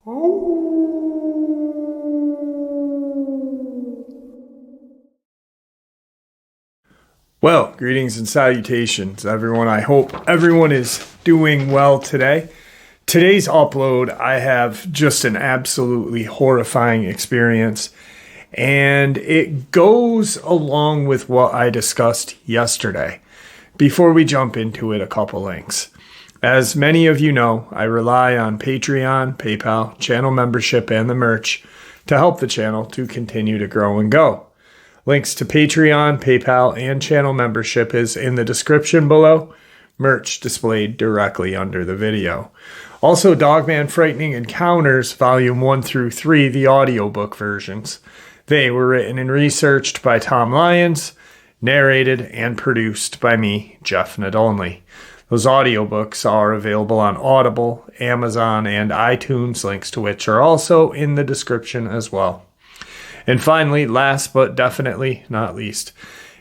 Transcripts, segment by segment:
Well, greetings and salutations, everyone. I hope everyone is doing well today. Today's upload, I have just an absolutely horrifying experience, and it goes along with what I discussed yesterday. Before we jump into it, a couple links. As many of you know, I rely on Patreon, PayPal, channel membership, and the merch to help the channel to continue to grow and go. Links to Patreon, PayPal, and channel membership is in the description below. Merch displayed directly under the video. Also, Dogman Frightening Encounters, Volume 1 through 3, the audiobook versions. They were written and researched by Tom Lyons, narrated and produced by me, Jeff Nadolny. Those audiobooks are available on Audible, Amazon, and iTunes, links to which are also in the description as well. And finally, last but definitely not least,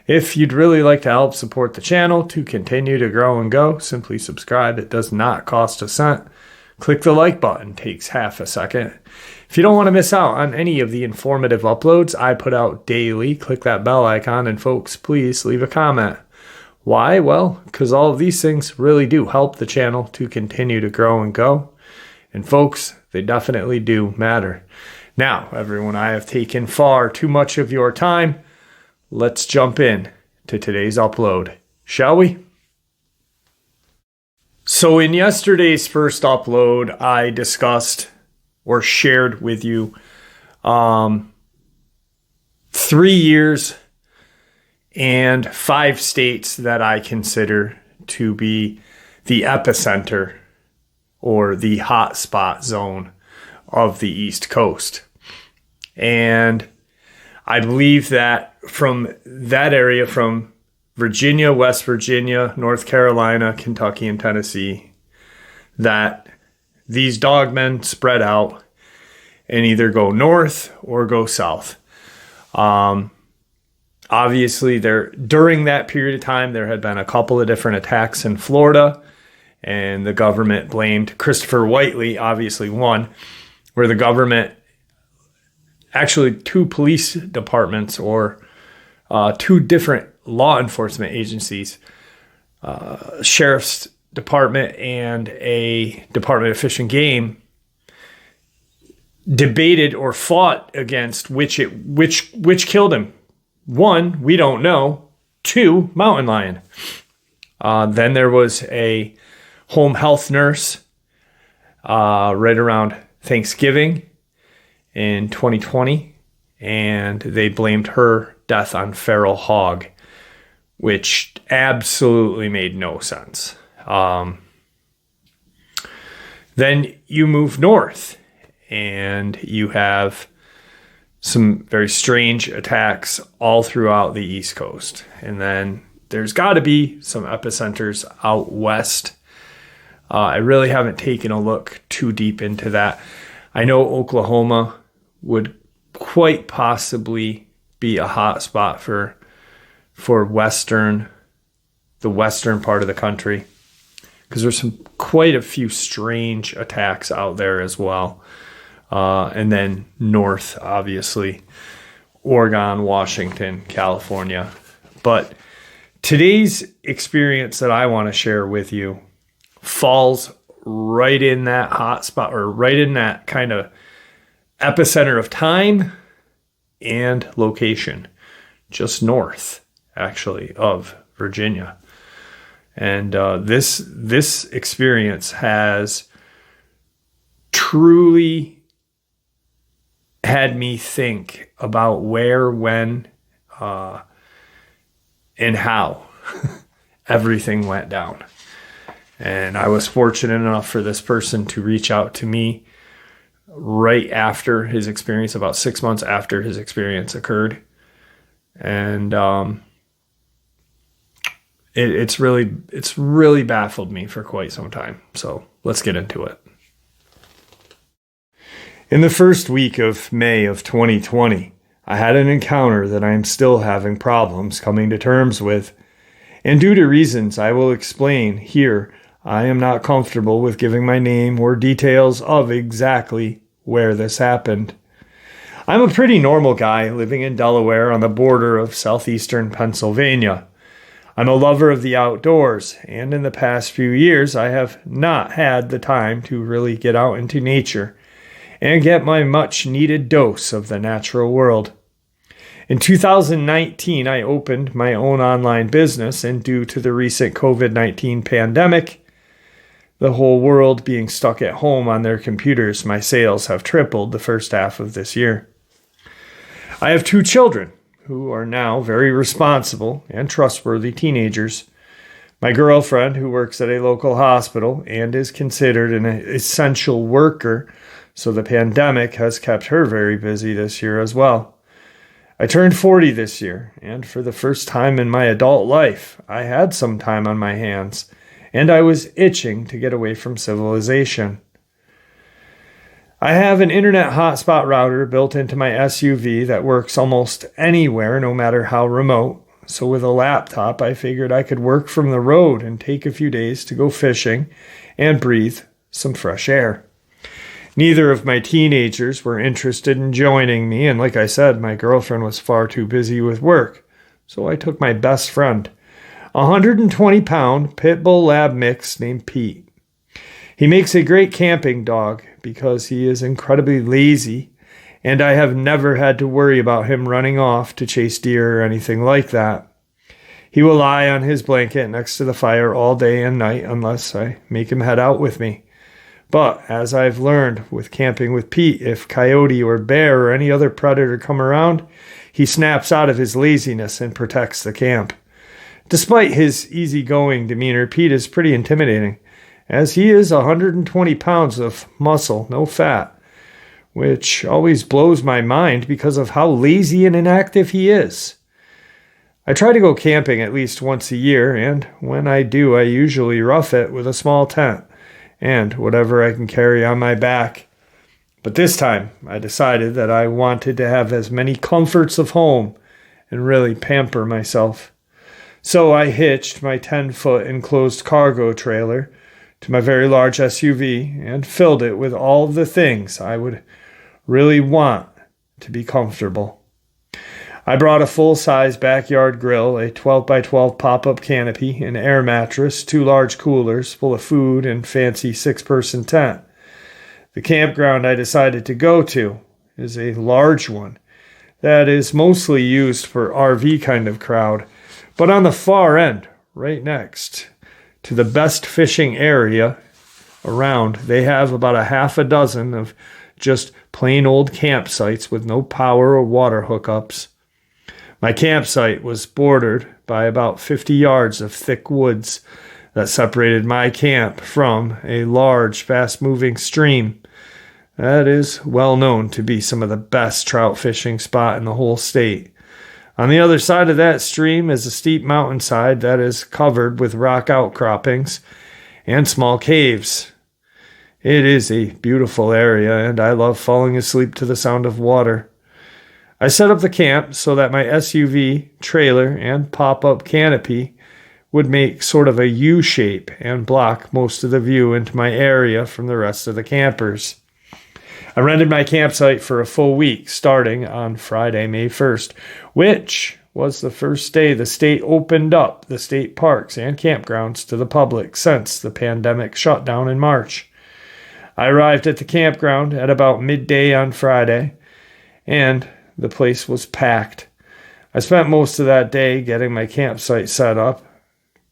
if you'd really like to help support the channel to continue to grow and go, simply subscribe. It does not cost a cent. Click the like button, takes half a second. If you don't want to miss out on any of the informative uploads I put out daily, click that bell icon, and folks, please leave a comment. Why? Well, because all of these things really do help the channel to continue to grow and go. And folks, they definitely do matter. Now, everyone, I have taken far too much of your time. Let's jump in to today's upload, shall we? So in yesterday's first upload, I discussed or shared with you 3 years and 5 states that I consider to be the epicenter or the hotspot zone of the East Coast. And I believe that from that area, from Virginia, West Virginia, North Carolina, Kentucky, and Tennessee, that these dogmen spread out and either go north or go south. Obviously, during that period of time, there had been a couple of different attacks in Florida, and the government blamed Christopher Whiteley, obviously one, where the government, actually 2 police departments or 2 different law enforcement agencies, Sheriff's Department and a Department of Fish and Game, debated or fought against which killed him. 1, we don't know. 2, mountain lion. Then there was a home health nurse right around Thanksgiving in 2020, and they blamed her death on feral hog, which absolutely made no sense. Then you move north, and you have some very strange attacks all throughout the East Coast. And then there's got to be some epicenters out west. I really haven't taken a look too deep into that. I know Oklahoma would quite possibly be a hot spot for the western part of the country, because there's quite a few strange attacks out there as well. And then north, obviously, Oregon, Washington, California. But today's experience that I want to share with you falls right in that hot spot, or right in that kind of epicenter of time and location, just north, actually, of Virginia. And this experience has truly had me think about where, when, and how everything went down. And I was fortunate enough for this person to reach out to me right after his experience, about 6 months after his experience occurred. And it's really baffled me for quite some time. So let's get into it. In the first week of May of 2020, I had an encounter that I am still having problems coming to terms with. And due to reasons I will explain here, I am not comfortable with giving my name or details of exactly where this happened. I'm a pretty normal guy living in Delaware on the border of southeastern Pennsylvania. I'm a lover of the outdoors, and in the past few years, I have not had the time to really get out into nature and get my much-needed dose of the natural world. In 2019, I opened my own online business, and due to the recent COVID-19 pandemic, the whole world being stuck at home on their computers, my sales have tripled the first half of this year. I have 2 children who are now very responsible and trustworthy teenagers. My girlfriend, who works at a local hospital and is considered an essential worker, so the pandemic has kept her very busy this year as well. I turned 40 this year, and for the first time in my adult life, I had some time on my hands, and I was itching to get away from civilization. I have an internet hotspot router built into my SUV that works almost anywhere, no matter how remote. So with a laptop, I figured I could work from the road and take a few days to go fishing and breathe some fresh air. Neither of my teenagers were interested in joining me, and like I said, my girlfriend was far too busy with work. So I took my best friend, a 120-pound pit bull lab mix named Pete. He makes a great camping dog because he is incredibly lazy, and I have never had to worry about him running off to chase deer or anything like that. He will lie on his blanket next to the fire all day and night unless I make him head out with me. But as I've learned with camping with Pete, if coyote or bear or any other predator come around, he snaps out of his laziness and protects the camp. Despite his easygoing demeanor, Pete is pretty intimidating, as he is 120 pounds of muscle, no fat, which always blows my mind because of how lazy and inactive he is. I try to go camping at least once a year, and when I do, I usually rough it with a small tent and whatever I can carry on my back. But this time, I decided that I wanted to have as many comforts of home and really pamper myself. So I hitched my 10-foot enclosed cargo trailer to my very large SUV and filled it with all of the things I would really want to be comfortable. I brought a full-size backyard grill, a 12x12 pop-up canopy, an air mattress, 2 large coolers full of food, and fancy 6-person tent. The campground I decided to go to is a large one that is mostly used for RV kind of crowd, but on the far end, right next to the best fishing area around, they have about a half a dozen of just plain old campsites with no power or water hookups. My campsite was bordered by about 50 yards of thick woods that separated my camp from a large, fast-moving stream that is well known to be some of the best trout fishing spot in the whole state. On the other side of that stream is a steep mountainside that is covered with rock outcroppings and small caves. It is a beautiful area, and I love falling asleep to the sound of water. I set up the camp so that my SUV, trailer, and pop-up canopy would make sort of a U shape and block most of the view into my area from the rest of the campers. I rented my campsite for a full week, starting on Friday, May 1st, which was the first day the state opened up the state parks and campgrounds to the public since the pandemic shutdown in March. I arrived at the campground at about midday on Friday, and the place was packed. I spent most of that day getting my campsite set up,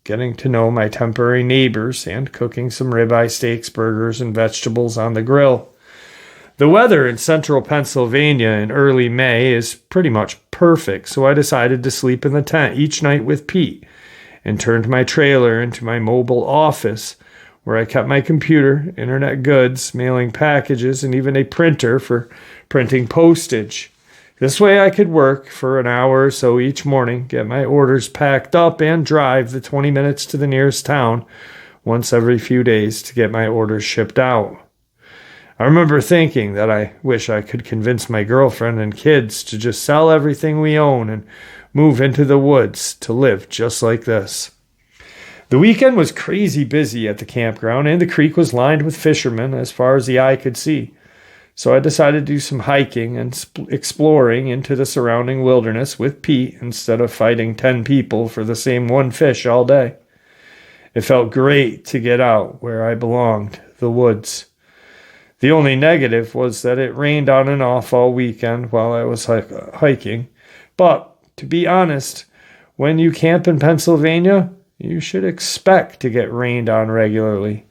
getting to know my temporary neighbors, and cooking some ribeye steaks, burgers, and vegetables on the grill. The weather in central Pennsylvania in early May is pretty much perfect, so I decided to sleep in the tent each night with Pete and turned my trailer into my mobile office where I kept my computer, internet goods, mailing packages, and even a printer for printing postage. This way I could work for an hour or so each morning, get my orders packed up, and drive the 20 minutes to the nearest town once every few days to get my orders shipped out. I remember thinking that I wish I could convince my girlfriend and kids to just sell everything we own and move into the woods to live just like this. The weekend was crazy busy at the campground, and the creek was lined with fishermen as far as the eye could see. So I decided to do some hiking and exploring into the surrounding wilderness with Pete instead of fighting 10 people for the same one fish all day. It felt great to get out where I belonged, the woods. The only negative was that it rained on and off all weekend while I was hiking. But to be honest, when you camp in Pennsylvania, you should expect to get rained on regularly.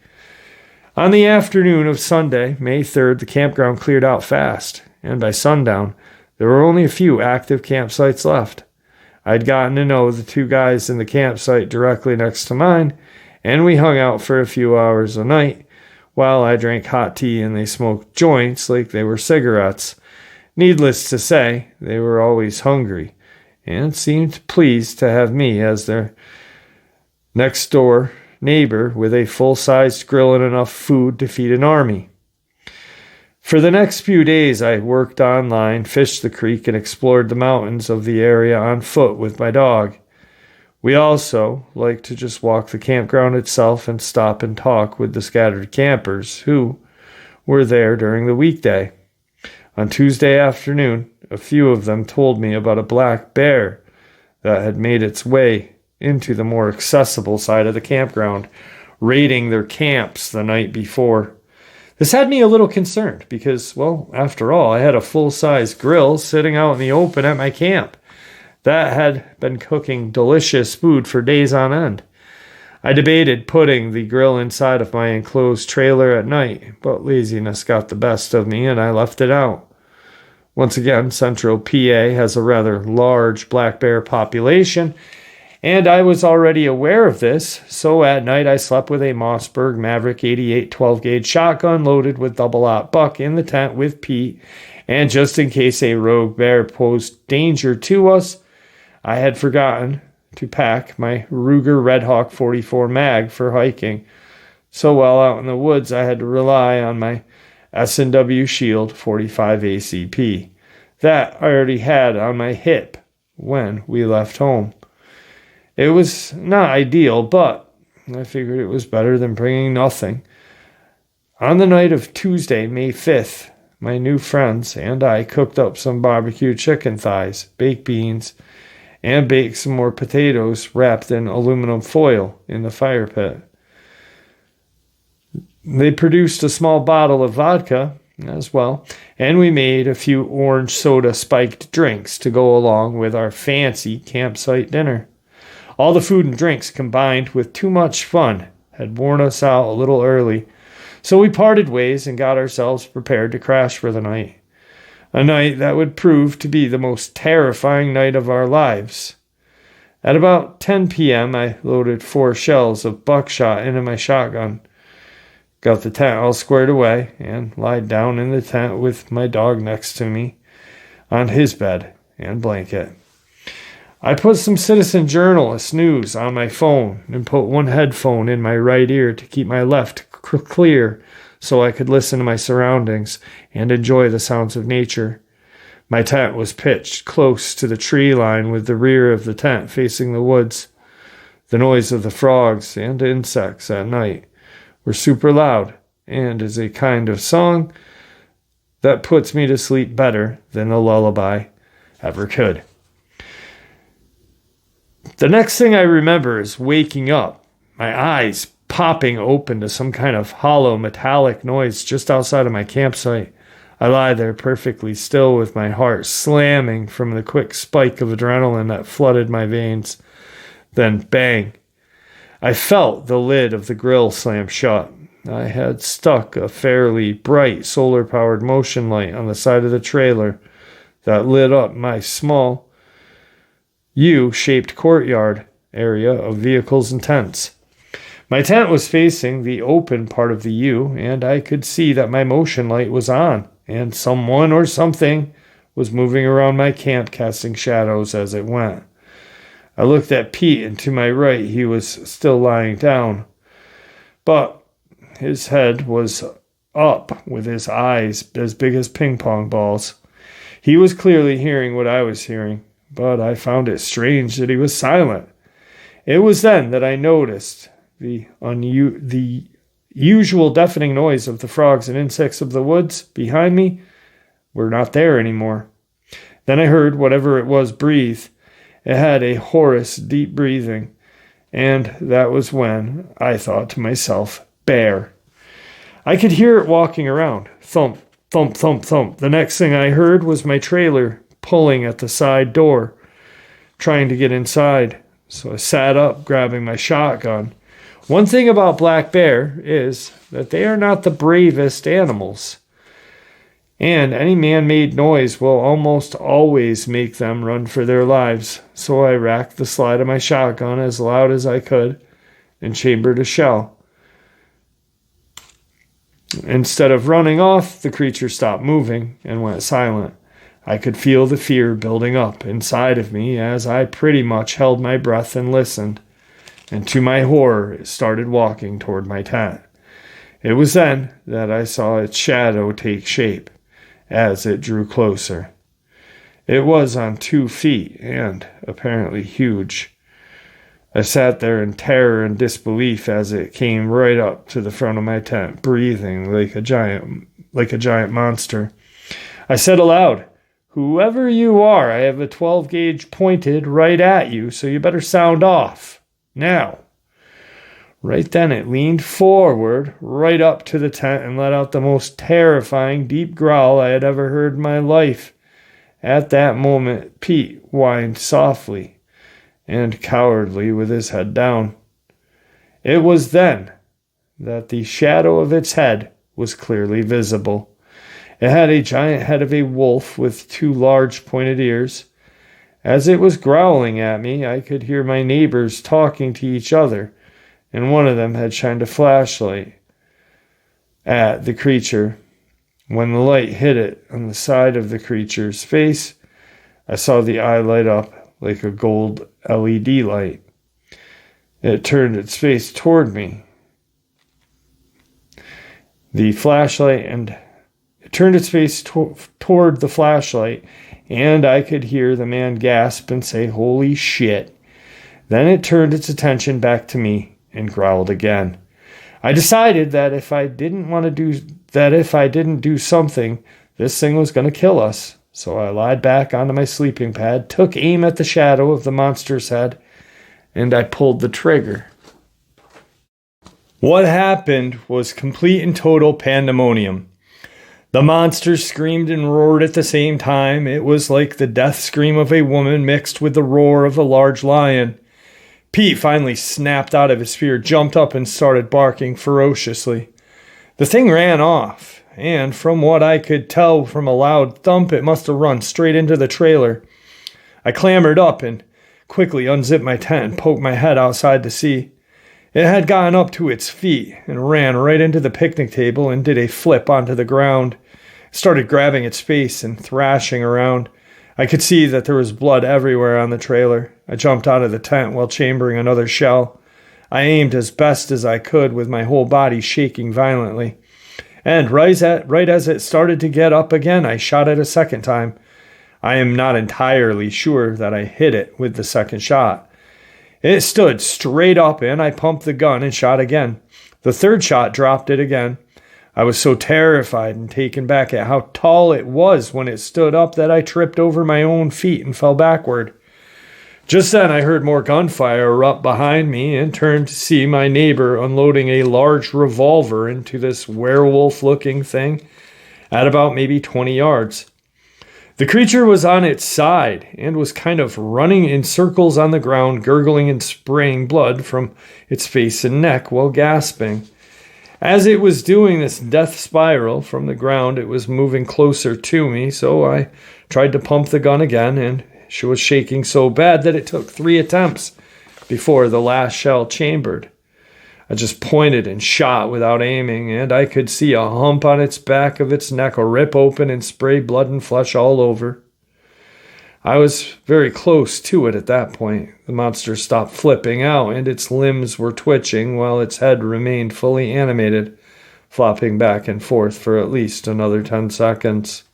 On the afternoon of Sunday, May 3rd, the campground cleared out fast, and by sundown, there were only a few active campsites left. I'd gotten to know the two guys in the campsite directly next to mine, and we hung out for a few hours a night while I drank hot tea and they smoked joints like they were cigarettes. Needless to say, they were always hungry and seemed pleased to have me as their next door neighbor with a full-sized grill and enough food to feed an army. For the next few days, I worked online, fished the creek, and explored the mountains of the area on foot with my dog. We also liked to just walk the campground itself and stop and talk with the scattered campers who were there during the weekday. On Tuesday afternoon, a few of them told me about a black bear that had made its way into the more accessible side of the campground, raiding their camps the night before. This had me a little concerned because, well, after all, I had a full-size grill sitting out in the open at my camp that had been cooking delicious food for days on end. I debated putting the grill inside of my enclosed trailer at night, but laziness got the best of me and I left it out. Once again, Central PA has a rather large black bear population, and I was already aware of this, so at night I slept with a Mossberg Maverick 88 12-gauge shotgun loaded with double-aught buck in the tent with Pete, and just in case a rogue bear posed danger to us, I had forgotten to pack my Ruger Redhawk 44 mag for hiking. So while out in the woods, I had to rely on my S&W Shield 45 ACP that I already had on my hip when we left home. It was not ideal, but I figured it was better than bringing nothing. On the night of Tuesday, May 5th, my new friends and I cooked up some barbecue chicken thighs, baked beans, and baked some more potatoes wrapped in aluminum foil in the fire pit. They produced a small bottle of vodka as well, and we made a few orange soda spiked drinks to go along with our fancy campsite dinner. All the food and drinks combined with too much fun had worn us out a little early, so we parted ways and got ourselves prepared to crash for the night. A night that would prove to be the most terrifying night of our lives. At about 10 p.m., I loaded 4 shells of buckshot into my shotgun, got the tent all squared away, and lied down in the tent with my dog next to me on his bed and blanket. I put some Citizen Journalist news on my phone and put one headphone in my right ear to keep my left clear so I could listen to my surroundings and enjoy the sounds of nature. My tent was pitched close to the tree line with the rear of the tent facing the woods. The noise of the frogs and insects at night were super loud and is a kind of song that puts me to sleep better than a lullaby ever could. The next thing I remember is waking up, my eyes popping open to some kind of hollow metallic noise just outside of my campsite. I lie there perfectly still with my heart slamming from the quick spike of adrenaline that flooded my veins. Then bang! I felt the lid of the grill slam shut. I had stuck a fairly bright solar-powered motion light on the side of the trailer that lit up my small U-shaped courtyard area of vehicles and tents. My tent was facing the open part of the U, and I could see that my motion light was on, and someone or something was moving around my camp casting shadows as it went. I looked at Pete, and to my right he was still lying down, but his head was up with his eyes as big as ping pong balls. He was clearly hearing what I was hearing, but I found it strange that he was silent. It was then that I noticed the usual deafening noise of the frogs and insects of the woods behind me were not there anymore. Then I heard whatever it was breathe. It had a hoarse, deep breathing, and that was when I thought to myself, bear. I could hear it walking around. Thump, thump, thump, thump. The next thing I heard was my trailer pulling at the side door, trying to get inside. So I sat up, grabbing my shotgun. One thing about black bear is that they are not the bravest animals, and any man-made noise will almost always make them run for their lives. So I racked the slide of my shotgun as loud as I could and chambered a shell. Instead of running off, the creature stopped moving and went silent. I could feel the fear building up inside of me as I pretty much held my breath and listened. And to my horror, it started walking toward my tent. It was then that I saw its shadow take shape as it drew closer. It was on 2 feet and apparently huge. I sat there in terror and disbelief as it came right up to the front of my tent, breathing like a giant monster. I said aloud, "Whoever you are, I have a 12 gauge pointed right at you, so you better sound off. Now." Right then it leaned forward right up to the tent and let out the most terrifying deep growl I had ever heard in my life. At that moment, Pete whined softly and cowardly with his head down. It was then that the shadow of its head was clearly visible. It had a giant head of a wolf with 2 large pointed ears. As it was growling at me, I could hear my neighbors talking to each other, and one of them had shined a flashlight at the creature. When the light hit it on the side of the creature's face, I saw the eye light up like a gold LED light. It turned its face toward me. The flashlight and it turned its face toward the flashlight, and I could hear the man gasp and say, "Holy shit." Then it turned its attention back to me and growled again. I decided that if I didn't do something, this thing was going to kill us. So I lied back onto my sleeping pad, took aim at the shadow of the monster's head, and I pulled the trigger. What happened was complete and total pandemonium. The monster screamed and roared at the same time. It was like the death scream of a woman mixed with the roar of a large lion. Pete finally snapped out of his fear, jumped up, and started barking ferociously. The thing ran off, and from what I could tell from a loud thump, it must have run straight into the trailer. I clambered up and quickly unzipped my tent and poked my head outside to see. It had gotten up to its feet and ran right into the picnic table and did a flip onto the ground. It started grabbing its face and thrashing around. I could see that there was blood everywhere on the trailer. I jumped out of the tent while chambering another shell. I aimed as best as I could with my whole body shaking violently. And right as it started to get up again, I shot it a second time. I am not entirely sure that I hit it with the second shot. It stood straight up and I pumped the gun and shot again. The third shot dropped it again. I was so terrified and taken back at how tall it was when it stood up that I tripped over my own feet and fell backward. Just then I heard more gunfire erupt behind me and turned to see my neighbor unloading a large revolver into this werewolf-looking thing at about maybe 20 yards. The creature was on its side and was kind of running in circles on the ground, gurgling and spraying blood from its face and neck while gasping. As it was doing this death spiral from the ground, it was moving closer to me, so I tried to pump the gun again, and she was shaking so bad that it took 3 attempts before the last shell chambered. I just pointed and shot without aiming, and I could see a hump on its back of its neck rip open and spray blood and flesh all over. I was very close to it at that point. The monster stopped flipping out, and its limbs were twitching while its head remained fully animated, flopping back and forth for at least another 10 seconds.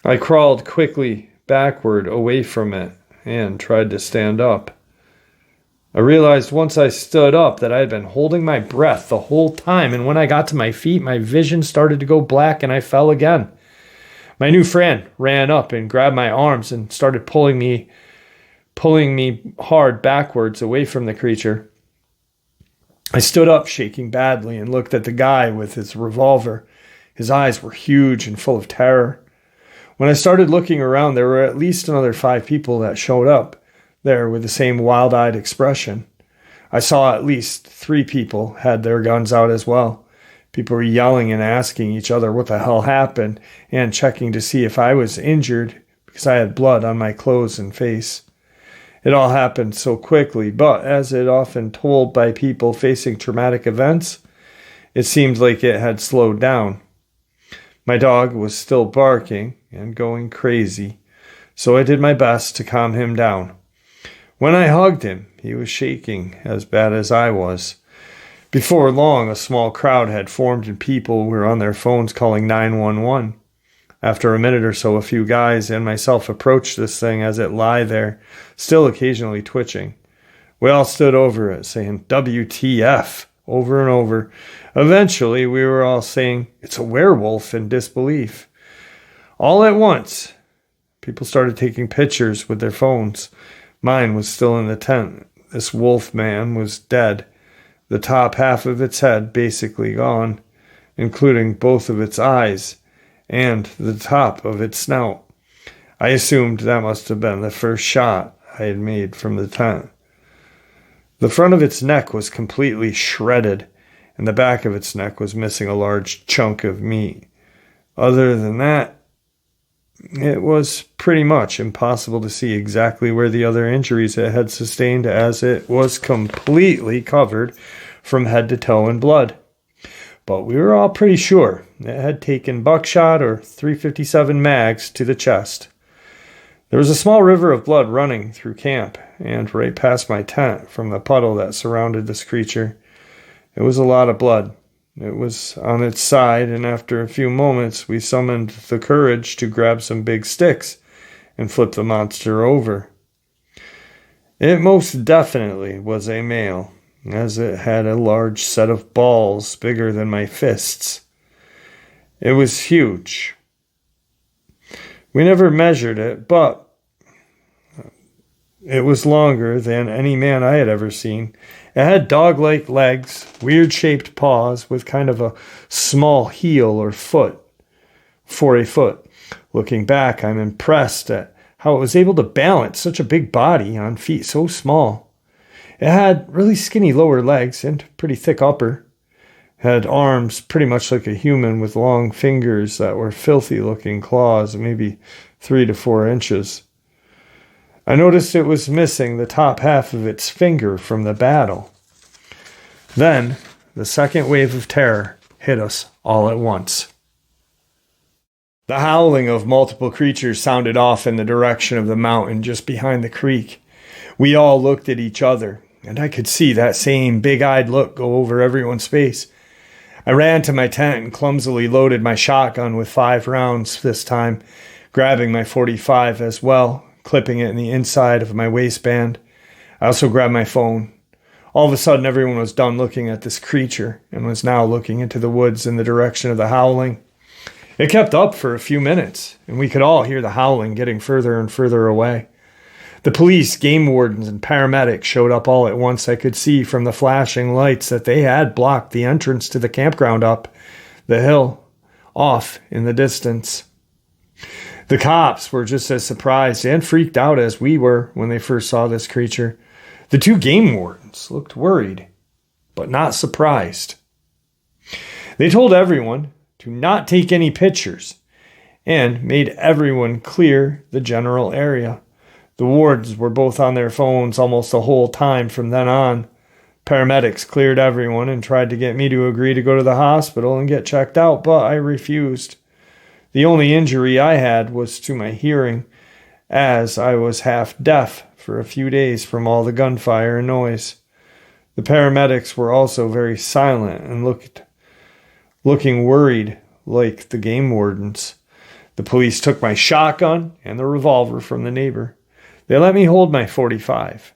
I crawled quickly backward away from it and tried to stand up. I realized once I stood up that I had been holding my breath the whole time, and when I got to my feet, my vision started to go black and I fell again. My new friend ran up and grabbed my arms and started pulling me hard backwards away from the creature. I stood up, shaking badly, and looked at the guy with his revolver. His eyes were huge and full of terror. When I started looking around, there were at least another 5 people that showed up there with the same wild-eyed expression. I saw at least 3 people had their guns out as well. People were yelling and asking each other what the hell happened and checking to see if I was injured because I had blood on my clothes and face. It all happened so quickly, but as it often told by people facing traumatic events, it seemed like it had slowed down. My dog was still barking and going crazy, so I did my best to calm him down. When I hugged him, he was shaking as bad as I was. Before long, a small crowd had formed and people were on their phones calling 911. After a minute or so, a few guys and myself approached this thing as it lay there, still occasionally twitching. We all stood over it, saying, WTF, over and over. Eventually, we were all saying, it's a werewolf, in disbelief. All at once, people started taking pictures with their phones. Mine was still in the tent. This wolf man was dead. The top half of its head basically gone, including both of its eyes and the top of its snout. I assumed that must have been the first shot I had made from the tent. The front of its neck was completely shredded, and the back of its neck was missing a large chunk of meat. Other than that, it was pretty much impossible to see exactly where the other injuries it had sustained, as it was completely covered from head to toe in blood. But we were all pretty sure it had taken buckshot or .357 mags to the chest. There was a small river of blood running through camp and right past my tent from the puddle that surrounded this creature. It was a lot of blood. It was on its side, and after a few moments, we summoned the courage to grab some big sticks and flip the monster over. It most definitely was a male, as it had a large set of balls bigger than my fists. It was huge. We never measured it, but it was longer than any man I had ever seen. It had dog-like legs, weird-shaped paws with kind of a small heel or foot for a foot. Looking back, I'm impressed at how it was able to balance such a big body on feet so small. It had really skinny lower legs and pretty thick upper. It had arms pretty much like a human with long fingers that were filthy-looking claws, maybe 3 to 4 inches. I noticed it was missing the top half of its finger from the battle. Then, the second wave of terror hit us all at once. The howling of multiple creatures sounded off in the direction of the mountain just behind the creek. We all looked at each other, and I could see that same big-eyed look go over everyone's face. I ran to my tent and clumsily loaded my shotgun with 5 rounds this time, grabbing my .45 as well, clipping it in the inside of my waistband. I also grabbed my phone. All of a sudden, everyone was done looking at this creature and was now looking into the woods in the direction of the howling. It kept up for a few minutes, and we could all hear the howling getting further and further away. The police, game wardens, and paramedics showed up all at once. I could see from the flashing lights that they had blocked the entrance to the campground up the hill, off in the distance. The cops were just as surprised and freaked out as we were when they first saw this creature. The 2 game wardens looked worried, but not surprised. They told everyone to not take any pictures and made everyone clear the general area. The wardens were both on their phones almost the whole time from then on. Paramedics cleared everyone and tried to get me to agree to go to the hospital and get checked out, but I refused. The only injury I had was to my hearing, as I was half deaf for a few days from all the gunfire and noise. The paramedics were also very silent and looking worried like the game wardens. The police took my shotgun and the revolver from the neighbor. They let me hold my .45.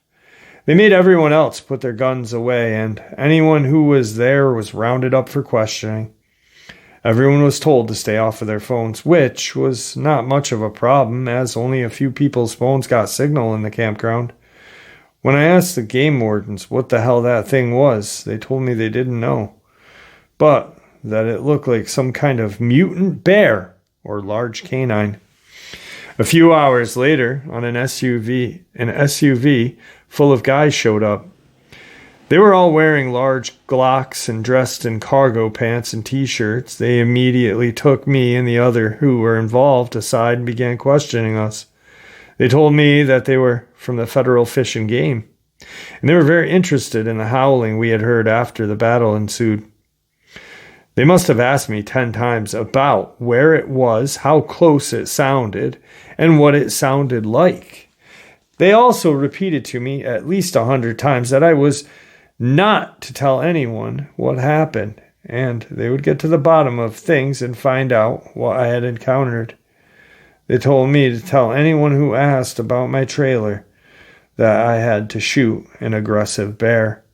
They made everyone else put their guns away, and anyone who was there was rounded up for questioning. Everyone was told to stay off of their phones, which was not much of a problem, as only a few people's phones got signal in the campground. When I asked the game wardens what the hell that thing was, they told me they didn't know, but that it looked like some kind of mutant bear or large canine. A few hours later, an SUV full of guys showed up. They were all wearing large Glocks and dressed in cargo pants and t-shirts. They immediately took me and the other who were involved aside and began questioning us. They told me that they were from the Federal Fish and Game, and they were very interested in the howling we had heard after the battle ensued. They must have asked me 10 times about where it was, how close it sounded, and what it sounded like. They also repeated to me at least 100 times that I was not to tell anyone what happened, and they would get to the bottom of things and find out what I had encountered. They told me to tell anyone who asked about my trailer that I had to shoot an aggressive bear.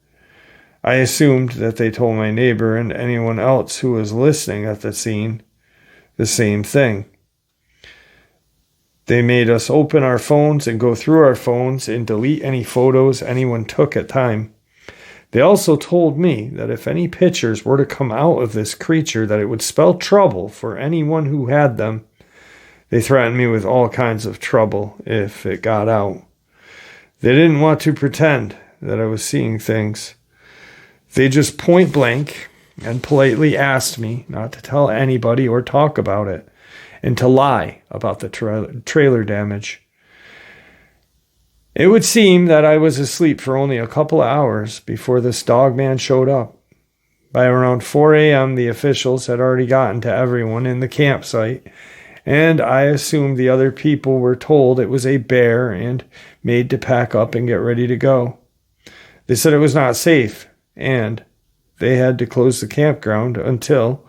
I assumed that they told my neighbor and anyone else who was listening at the scene the same thing. They made us open our phones and go through our phones and delete any photos anyone took at time. They also told me that if any pictures were to come out of this creature, that it would spell trouble for anyone who had them. They threatened me with all kinds of trouble if it got out. They didn't want to pretend that I was seeing things. They just point blank and politely asked me not to tell anybody or talk about it, and to lie about the trailer damage. It would seem that I was asleep for only a couple of hours before this Dogman showed up. By around 4 a.m., the officials had already gotten to everyone in the campsite, and I assumed the other people were told it was a bear and made to pack up and get ready to go. They said it was not safe, and they had to close the campground until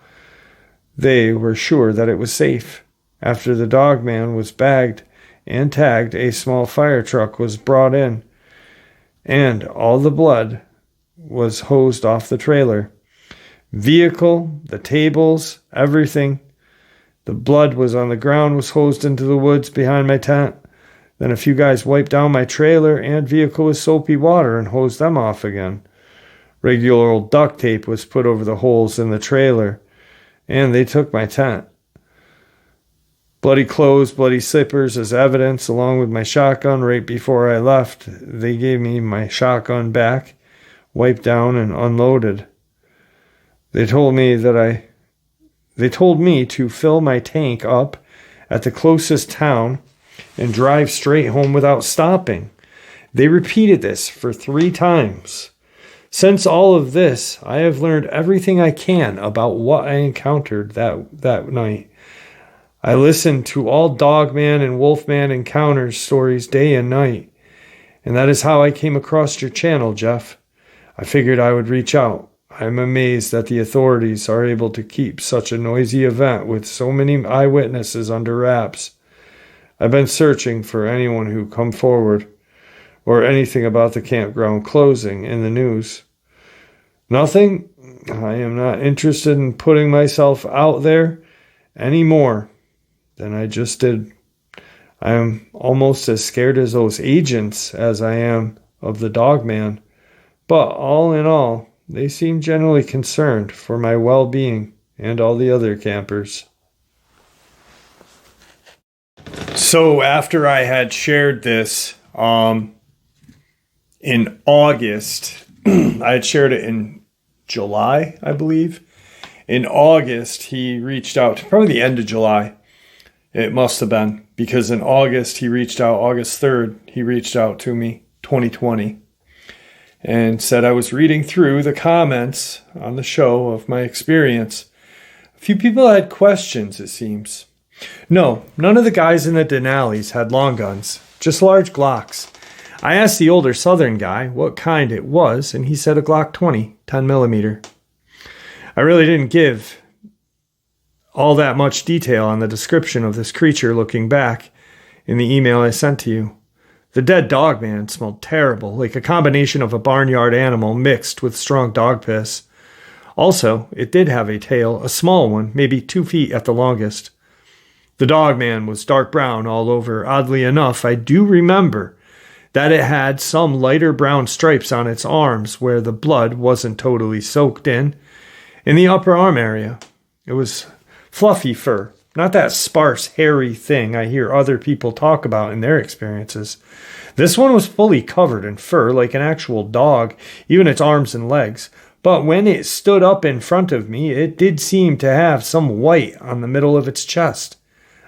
they were sure that it was safe. After the Dogman was bagged and tagged, a small fire truck was brought in, and all the blood was hosed off the trailer. Vehicle, the tables, everything. The blood was on the ground, was hosed into the woods behind my tent. Then a few guys wiped down my trailer and vehicle with soapy water and hosed them off again. Regular old duct tape was put over the holes in the trailer, and they took my tent. Bloody clothes, bloody slippers as evidence, along with my shotgun. Right before I left, they gave me my shotgun back, wiped down and unloaded. They told me to fill my tank up at the closest town and drive straight home without stopping. They repeated this for 3 times. Since all of this, I have learned everything I can about what I encountered that night. I listened to all Dogman and Wolfman encounters stories day and night, and that is how I came across your channel, Jeff. I figured I would reach out. I am amazed that the authorities are able to keep such a noisy event with so many eyewitnesses under wraps. I've been searching for anyone who come forward or anything about the campground closing in the news. Nothing. I am not interested in putting myself out there any more than I just did. I am almost as scared as those agents as I am of the Dogman. But all in all, they seem generally concerned for my well-being and all the other campers. So after I had shared this in August, I had shared it in July, I believe. In August, he reached out, probably the end of July. It must have been, because in August, he reached out, August 3rd, he reached out to me, 2020, and said I was reading through the comments on the show of my experience. A few people had questions, it seems. No, none of the guys in the Denali's had long guns, just large Glocks. I asked the older Southern guy what kind it was, and he said a Glock 20, 10 millimeter. I really didn't give all that much detail on the description of this creature looking back in the email I sent to you. The dead Dogman smelled terrible, like a combination of a barnyard animal mixed with strong dog piss. Also, it did have a tail, a small one, maybe 2 feet at the longest. The Dogman was dark brown all over. Oddly enough, I do remember that it had some lighter brown stripes on its arms where the blood wasn't totally soaked in the upper arm area. It was fluffy fur, not that sparse, hairy thing I hear other people talk about in their experiences. This one was fully covered in fur like an actual dog, even its arms and legs. But when it stood up in front of me, it did seem to have some white on the middle of its chest.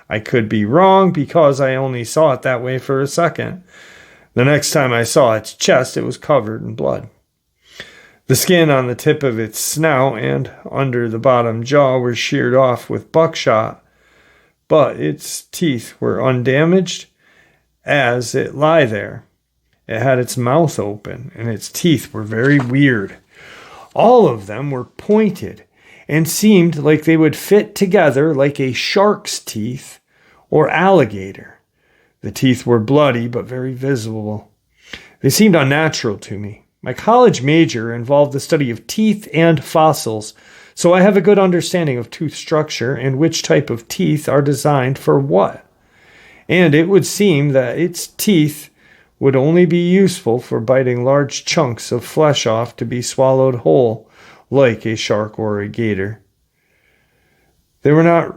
I could be wrong because I only saw it that way for a second. The next time I saw its chest, it was covered in blood. The skin on the tip of its snout and under the bottom jaw were sheared off with buckshot, but its teeth were undamaged as it lay there. It had its mouth open, and its teeth were very weird. All of them were pointed and seemed like they would fit together like a shark's teeth or alligator. The teeth were bloody but very visible. They seemed unnatural to me. My college major involved the study of teeth and fossils, so I have a good understanding of tooth structure and which type of teeth are designed for what. And it would seem that its teeth would only be useful for biting large chunks of flesh off to be swallowed whole, like a shark or a gator. They were not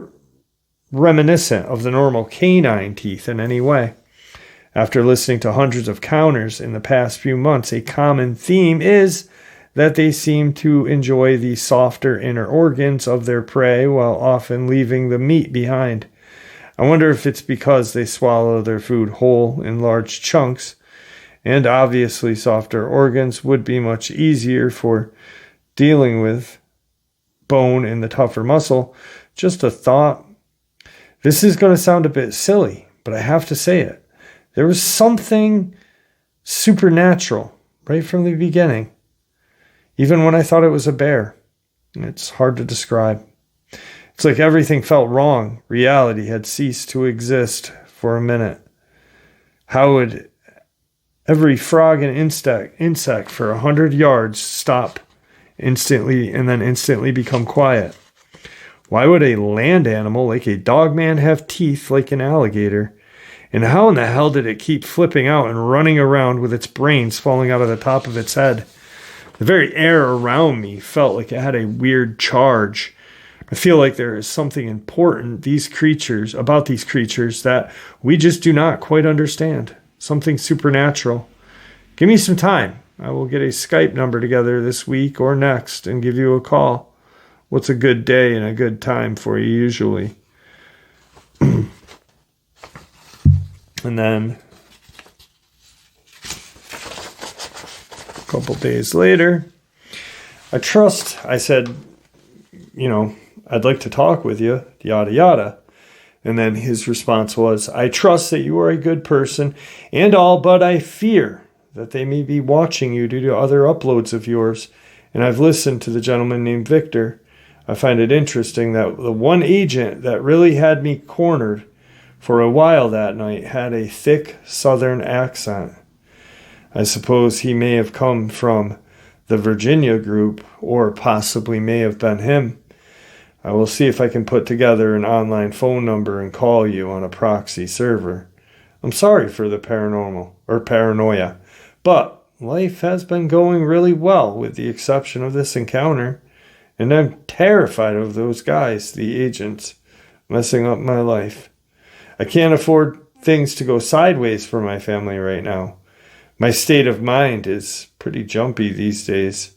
reminiscent of the normal canine teeth in any way. After listening to hundreds of counters in the past few months, a common theme is that they seem to enjoy the softer inner organs of their prey while often leaving the meat behind. I wonder if it's because they swallow their food whole in large chunks, and obviously softer organs would be much easier for dealing with bone in the tougher muscle. Just a thought. This is going to sound a bit silly, but I have to say it. There was something supernatural right from the beginning, even when I thought it was a bear. It's hard to describe. It's like everything felt wrong. Reality had ceased to exist for a minute. How would every frog and insect for 100 yards stop instantly and then instantly become quiet? Why would a land animal like a Dogman have teeth like an alligator? And how in the hell did it keep flipping out and running around with its brains falling out of the top of its head? The very air around me felt like it had a weird charge. I feel like there is something important about these creatures that we just do not quite understand. Something supernatural. Give me some time. I will get a Skype number together this week or next and give you a call. What's a good day and a good time for you usually? And then a couple days later, I said, I'd like to talk with you, yada, yada. And then his response was, I trust that you are a good person and all, but I fear that they may be watching you due to other uploads of yours. And I've listened to the gentleman named Victor. I find it interesting that the one agent that really had me cornered for a while that night had a thick southern accent. I suppose he may have come from the Virginia group, or possibly may have been him. I will see if I can put together an online phone number and call you on a proxy server. I'm sorry for the paranoia, but life has been going really well with the exception of this encounter, and I'm terrified of those guys, the agents, messing up my life. I can't afford things to go sideways for my family right now. My state of mind is pretty jumpy these days.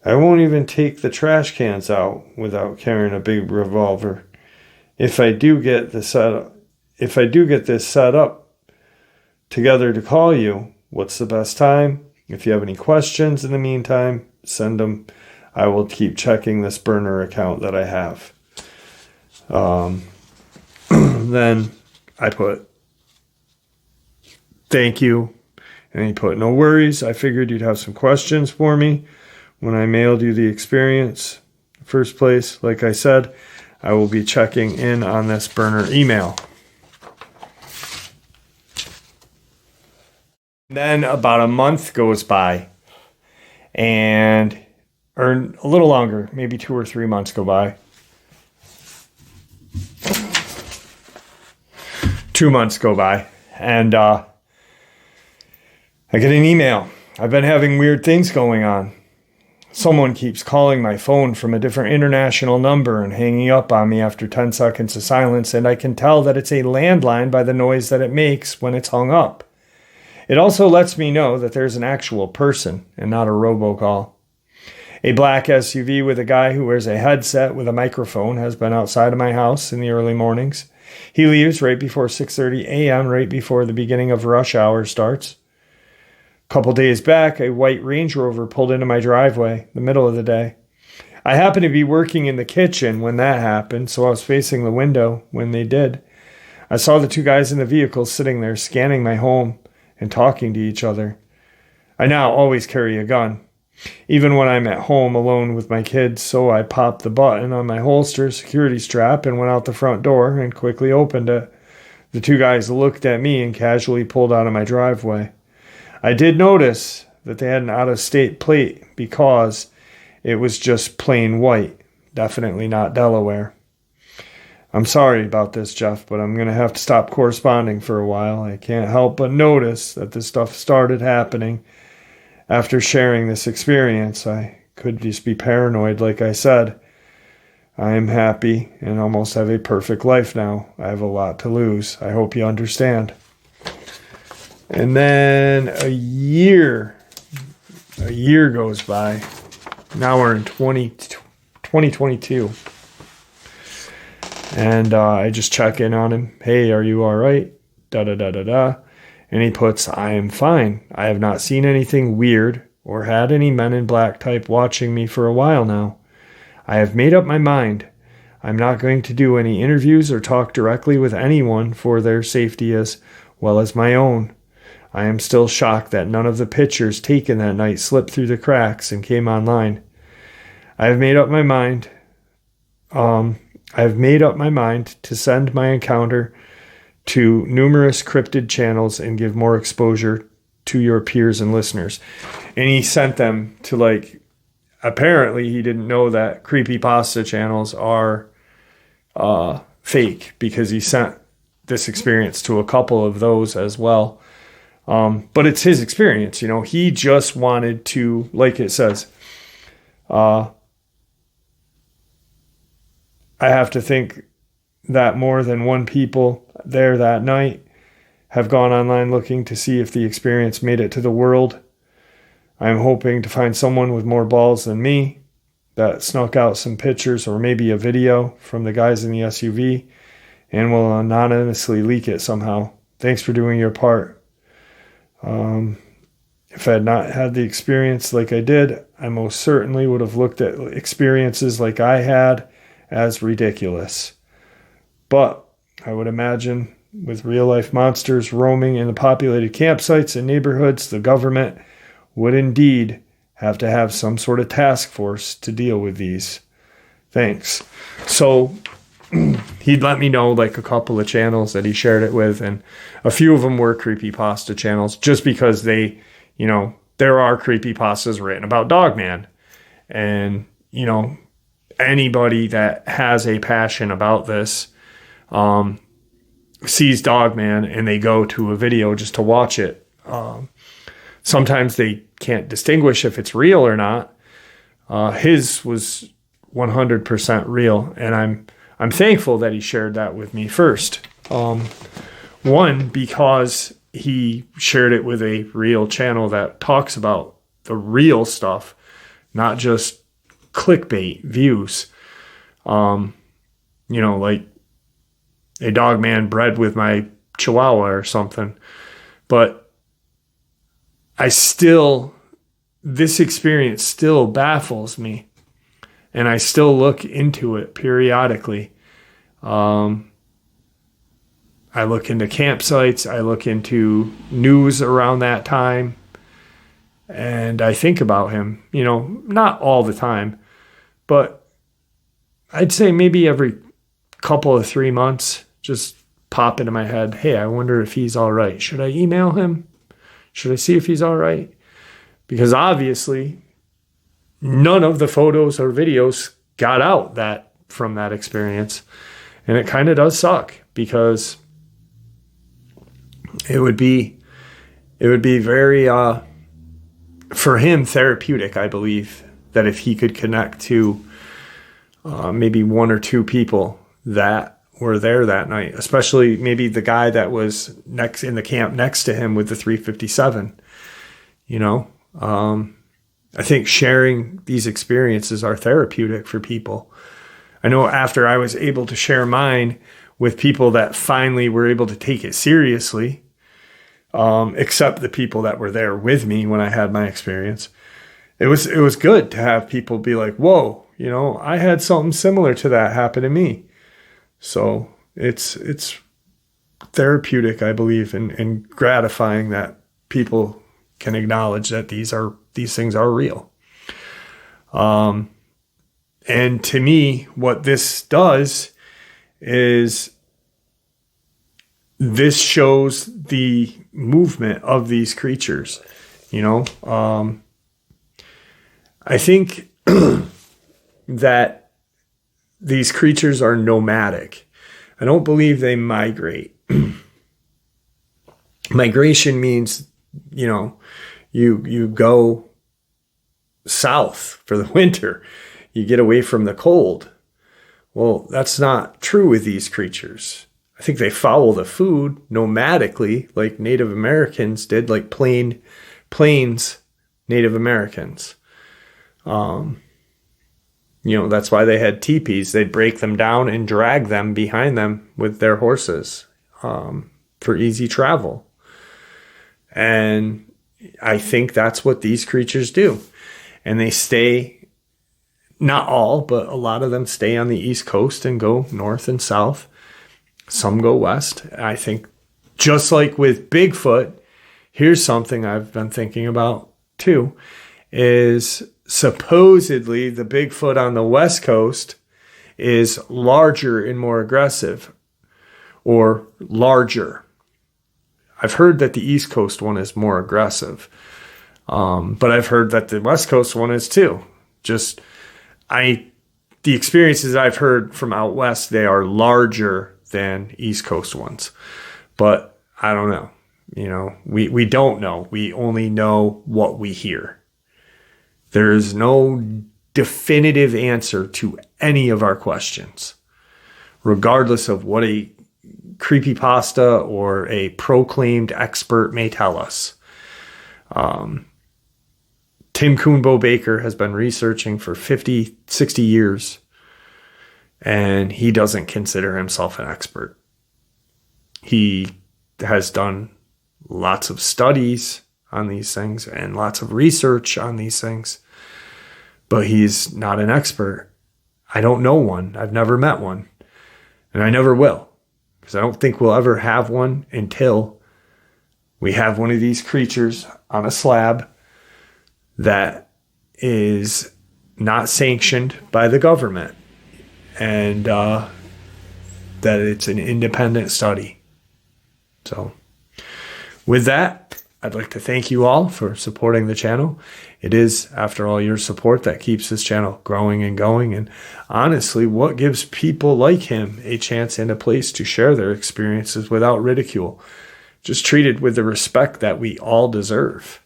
I won't even take the trash cans out without carrying a big revolver. If I do get this set up together to call you, what's the best time? If you have any questions in the meantime, send them. I will keep checking this burner account that I have. Then I put, thank you. And he put, no worries. I figured you'd have some questions for me when I mailed you the experience. First place, like I said, I will be checking in on this burner email. Then about a month goes by, or a little longer, maybe 2 or 3 months go by. 2 months go by, and I get an email. I've been having weird things going on. Someone keeps calling my phone from a different international number and hanging up on me after 10 seconds of silence, and I can tell that it's a landline by the noise that it makes when it's hung up. It also lets me know that there's an actual person and not a robocall. A black SUV with a guy who wears a headset with a microphone has been outside of my house in the early mornings. He leaves right before 6:30 a.m., right before the beginning of rush hour starts. A couple days back, a white Range Rover pulled into my driveway, the middle of the day. I happened to be working in the kitchen when that happened, so I was facing the window when they did. I saw the two guys in the vehicle sitting there scanning my home and talking to each other. I now always carry a gun, even when I'm at home alone with my kids, so I popped the button on my holster security strap and went out the front door and quickly opened it. The two guys looked at me and casually pulled out of my driveway. I did notice that they had an out-of-state plate because it was just plain white, definitely not Delaware. I'm sorry about this, Jeff, but I'm going to have to stop corresponding for a while. I can't help but notice that this stuff started happening after sharing this experience. I could just be paranoid, like I said. I am happy and almost have a perfect life now. I have a lot to lose. I hope you understand. And then a year goes by. Now we're in 2022. And I just check in on him. Hey, are you all right? Da-da-da-da-da. And he puts, I am fine. I have not seen anything weird or had any men in black type watching me for a while now. I have made up my mind. I'm not going to do any interviews or talk directly with anyone for their safety as well as my own. I am still shocked that none of the pictures taken that night slipped through the cracks and came online. I have made up my mind. to send my encounter to numerous cryptid channels and give more exposure to your peers and listeners. And he sent them to apparently he didn't know that creepypasta channels are fake, because he sent this experience to a couple of those as well. But it's his experience, he just wanted to, like it says, I have to think that more than one people there that night have gone online looking to see if the experience made it to the world. I am hoping to find someone with more balls than me that snuck out some pictures or maybe a video from the guys in the SUV and will anonymously leak it somehow. Thanks for doing your part. If I had not had the experience like I did, I most certainly would have looked at experiences like I had as ridiculous. But I would imagine with real-life monsters roaming in the populated campsites and neighborhoods, the government would indeed have to have some sort of task force to deal with these. Thanks. So he'd let me know a couple of channels that he shared it with, and a few of them were creepypasta channels, just because they, there are creepypastas written about Dogman. And, anybody that has a passion about this sees Dogman and they go to a video just to watch it. Sometimes they can't distinguish if it's real or not. His was 100% real, and I'm thankful that he shared that with me first. One, because he shared it with a real channel that talks about the real stuff, not just clickbait views. Like a Dogman bred with my Chihuahua or something. But this experience still baffles me, and I still look into it periodically. I look into campsites, I look into news around that time, and I think about him, not all the time, but I'd say maybe every couple of 3 months, just pop into my head, hey, I wonder if he's all right. Should I email him? Should I see if he's all right? Because obviously none of the photos or videos got out from that experience. And it kind of does suck, because it would be very, for him, therapeutic, I believe, that if he could connect to maybe one or two people that were there that night, especially maybe the guy that was next in the camp next to him with the 357, I think sharing these experiences are therapeutic for people. I know after I was able to share mine with people that finally were able to take it seriously, except the people that were there with me when I had my experience, it was good to have people be like, whoa, I had something similar to that happen to me. So it's therapeutic, I believe, and gratifying that people can acknowledge that these things are real. And to me, what this does is this shows the movement of these creatures. I think that these creatures are nomadic. I don't believe they migrate. Migration means, you go south for the winter. You get away from the cold. Well, that's not true with these creatures. I think they follow the food nomadically, like Native Americans did, like plains Native Americans. That's why they had teepees. They'd break them down and drag them behind them with their horses for easy travel. And I think that's what these creatures do. And they stay, not all, but a lot of them stay on the East Coast and go north and south. Some go west. I think just like with Bigfoot, here's something I've been thinking about too, is supposedly the Bigfoot on the West Coast is larger and more aggressive, or larger. I've heard that the East Coast one is more aggressive, but I've heard that the West Coast one is too. The experiences I've heard from out west, they are larger than East Coast ones, but I don't know. We don't know. We only know what we hear. There is no definitive answer to any of our questions, regardless of what a creepypasta or a proclaimed expert may tell us. Tim Coonbo Baker has been researching for 50, 60 years, and he doesn't consider himself an expert. He has done lots of studies on these things and lots of research on these things, but he's not an expert. I don't know one. I've never met one, and I never will, because I don't think we'll ever have one until we have one of these creatures on a slab that is not sanctioned by the government, and that it's an independent study. So with that, I'd like to thank you all for supporting the channel. It is, after all, your support that keeps this channel growing and going. And honestly, what gives people like him a chance and a place to share their experiences without ridicule, just treated with the respect that we all deserve.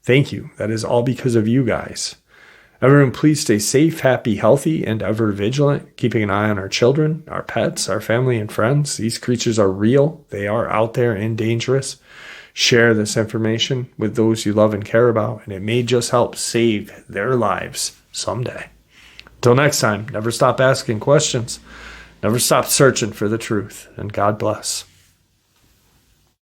Thank you. That is all because of you guys. Everyone, please stay safe, happy, healthy, and ever vigilant, keeping an eye on our children, our pets, our family, and friends. These creatures are real. They are out there and dangerous. Share this information with those you love and care about, and it may just help save their lives someday. Till next time, never stop asking questions. Never stop searching for the truth, and God bless.